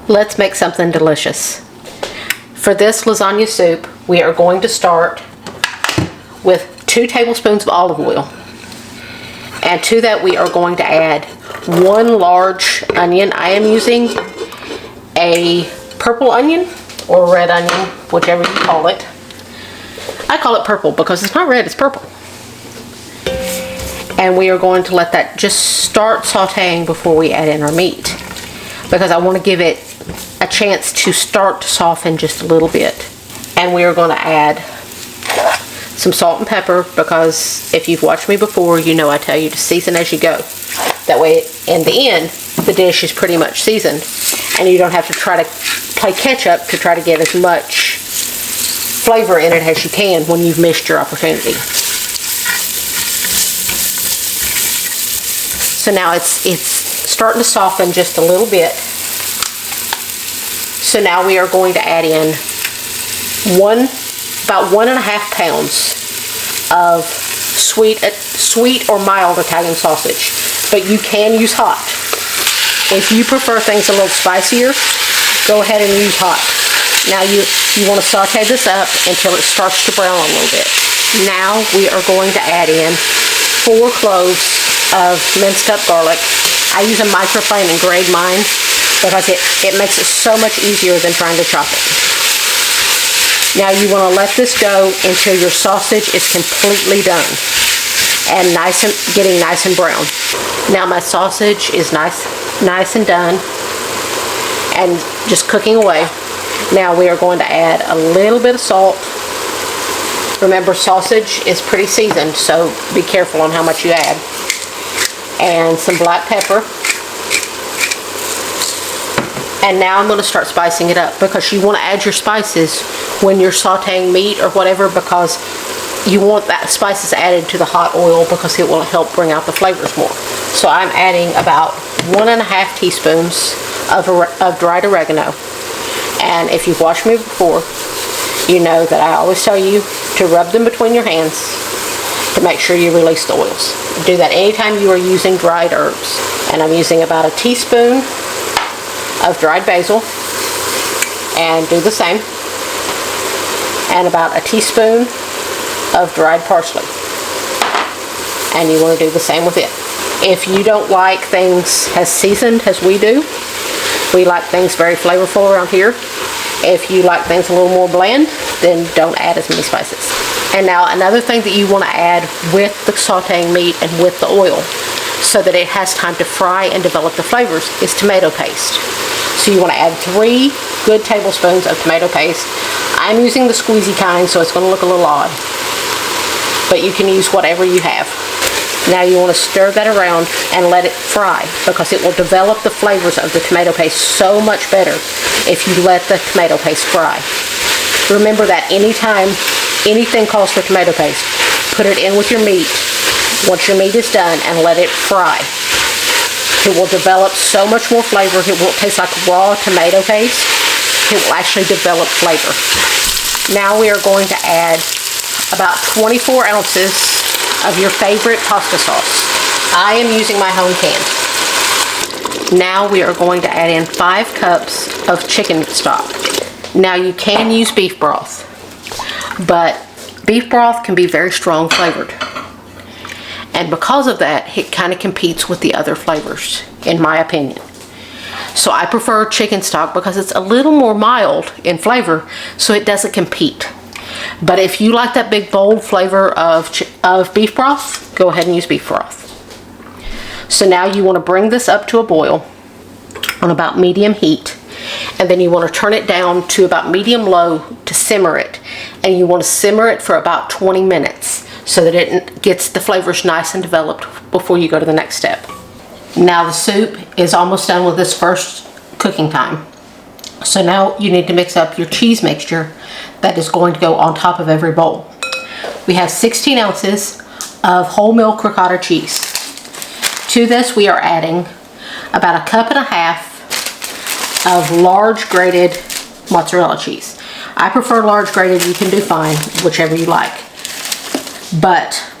Let's make something delicious. For this lasagna soup, we are going to start with 2 tablespoons of olive oil. And to that we are going to add 1 large onion. I am using a purple onion or red onion, whichever you call it. I call it purple because it's not red, it's purple. And we are going to let that just start sauteing before we add in our meat, because I want to give it a chance to start to soften just a little bit. And we are going to add some salt and pepper, because if you've watched me before, you know I tell you to season as you go. That way, in the end, the dish is pretty much seasoned, and you don't have to try to play catch up to try to get as much flavor in it as you can when you've missed your opportunity. So now it's starting to soften just a little bit. So now we are going to add in about 1.5 pounds of sweet or mild Italian sausage, but you can use hot. If you prefer things a little spicier, go ahead and use hot. Now you want to saute this up until it starts to brown a little bit. Now we are going to add in 4 cloves of minced up garlic. I use a microflame and grate mine because it makes it so much easier than trying to chop it. Now you want to let this go until your sausage is completely done and getting nice and brown. Now my sausage is nice and done and just cooking away. Now we are going to add a little bit of salt. Remember, sausage is pretty seasoned, so be careful on how much you add. And some black pepper. And now I'm going to start spicing it up, because you want to add your spices when you're sauteing meat or whatever, because you want that spices added to the hot oil because it will help bring out the flavors more. So I'm adding about 1.5 teaspoons of dried oregano. And if you've watched me before, you know that I always tell you to rub them between your hands to make sure you release the oils. Do that anytime you are using dried herbs. And I'm using about a teaspoon of dried basil, and do the same, and about a teaspoon of dried parsley, and you want to do the same with it. If you don't like things as seasoned as we do, we like things very flavorful around here. If you like things a little more bland, then don't add as many spices. And now another thing that you want to add with the sauteing meat and with the oil, so that it has time to fry and develop the flavors, is tomato paste. So you want to add 3 good tablespoons of tomato paste. I'm using the squeezy kind, so it's going to look a little odd, but you can use whatever you have. Now you want to stir that around and let it fry, because it will develop the flavors of the tomato paste so much better if you let the tomato paste fry. Remember that anytime anything calls for tomato paste, put it in with your meat once your meat is done and let it fry. It will develop so much more flavor. It won't taste like raw tomato paste. It will actually develop flavor. Now we are going to add about 24 ounces of your favorite pasta sauce. I am using my home can. Now we are going to add in 5 cups of chicken stock. Now you can use beef broth, but beef broth can be very strong flavored. And because of that, it kind of competes with the other flavors, in my opinion. So I prefer chicken stock because it's a little more mild in flavor, so it doesn't compete. But if you like that big bold flavor of beef broth, go ahead and use beef broth. So now you want to bring this up to a boil on about medium heat, and then you want to turn it down to about medium-low to simmer it. And you want to simmer it for about 20 minutes so that it gets the flavors nice and developed before you go to the next step. Now the soup is almost done with this first cooking time. So now you need to mix up your cheese mixture that is going to go on top of every bowl. We have 16 ounces of whole milk ricotta cheese. To this we are adding about 1.5 cups of large grated mozzarella cheese. I prefer large grated. You can do fine, whichever you like, but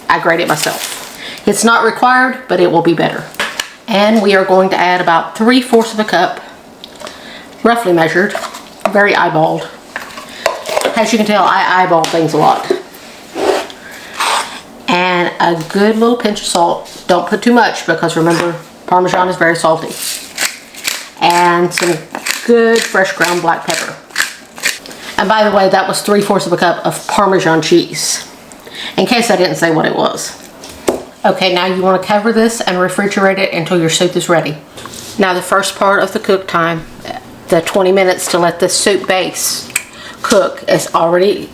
I grate it myself. It's not required, but it will be better. And we are going to add about 3/4 of a cup roughly measured, very eyeballed. As you can tell, I eyeball things a lot. And a good little pinch of salt. Don't put too much because remember, Parmesan is very salty. And some good fresh ground black pepper. And by the way, that was 3/4 of a cup of Parmesan cheese. In case I didn't say what it was. Okay, now you want to cover this and refrigerate it until your soup is ready. Now the first part of the cook time, the 20 minutes to let the soup base cook, it's already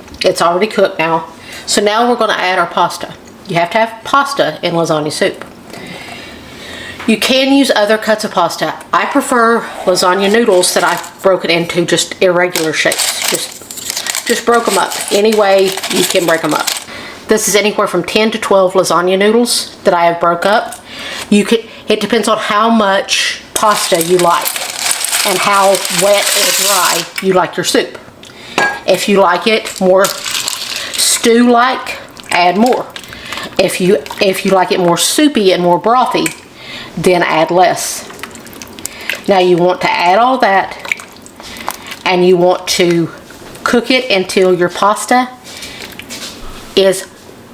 cooked now. So now we're going to add our pasta. You have to have pasta in lasagna soup. You can use other cuts of pasta. I prefer lasagna noodles that I've broken into just irregular shapes. Just broke them up. Any way you can break them up. This is anywhere from 10 to 12 lasagna noodles that I have broke up. It depends on how much pasta you like and how wet or dry you like your soup. If you like it more stew-like, add more. If you like it more soupy and more brothy, then add less. Now you want to add all that and you want to cook it until your pasta is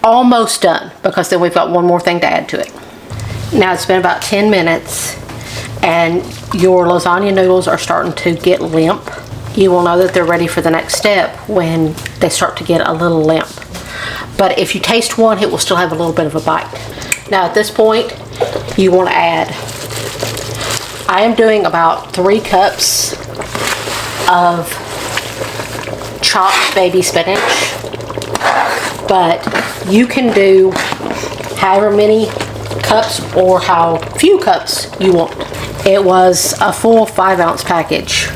almost done, because then we've got one more thing to add to it. Now it's been about 10 minutes and your lasagna noodles are starting to get limp. You will know that they're ready for the next step when they start to get a little limp. But if you taste one, it will still have a little bit of a bite. Now at this point, you want to add, I am doing about 3 cups of chopped baby spinach, but you can do however many cups or how few cups you want. It was a full 5-ounce package.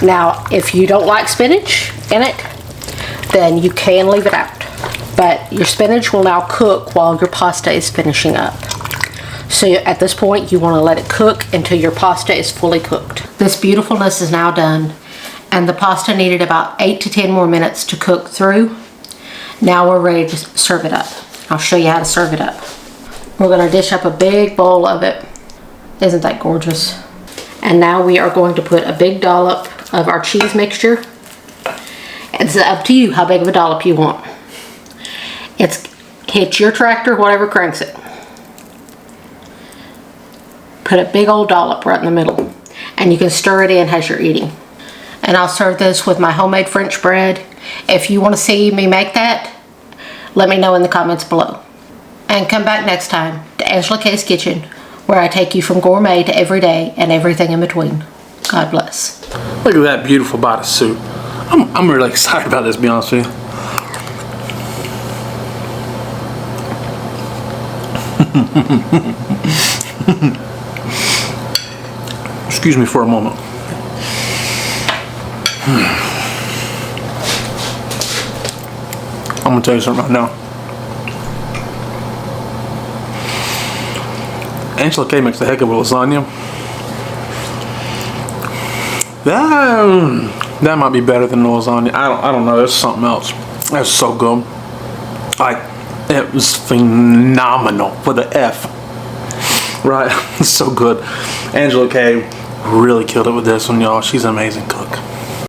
Now, if you don't like spinach in it, then you can leave it out. But your spinach will now cook while your pasta is finishing up. So at this point, you want to let it cook until your pasta is fully cooked. This beautifulness is now done, and the pasta needed about 8 to 10 more minutes to cook through. Now we're ready to serve it up. I'll show you how to serve it up. We're going to dish up a big bowl of it. Isn't that gorgeous? And now we are going to put a big dollop of our cheese mixture. It's up to you how big of a dollop you want. Hit your tractor, whatever cranks it. Put a big old dollop right in the middle. And you can stir it in as you're eating. And I'll serve this with my homemade French bread. If you want to see me make that, let me know in the comments below. And come back next time to Angela K's Kitchen, where I take you from gourmet to everyday and everything in between. God bless. Look at that beautiful bite of soup. I'm really excited about this, to be honest with you. Excuse me for a moment. I'm gonna tell you something right now. Angela K makes a heck of a lasagna. That might be better than the lasagna. I don't know. There's something else. That's so good. It was phenomenal with the F. Right? It's so good. Angela K really killed it with this one, y'all. She's an amazing cook.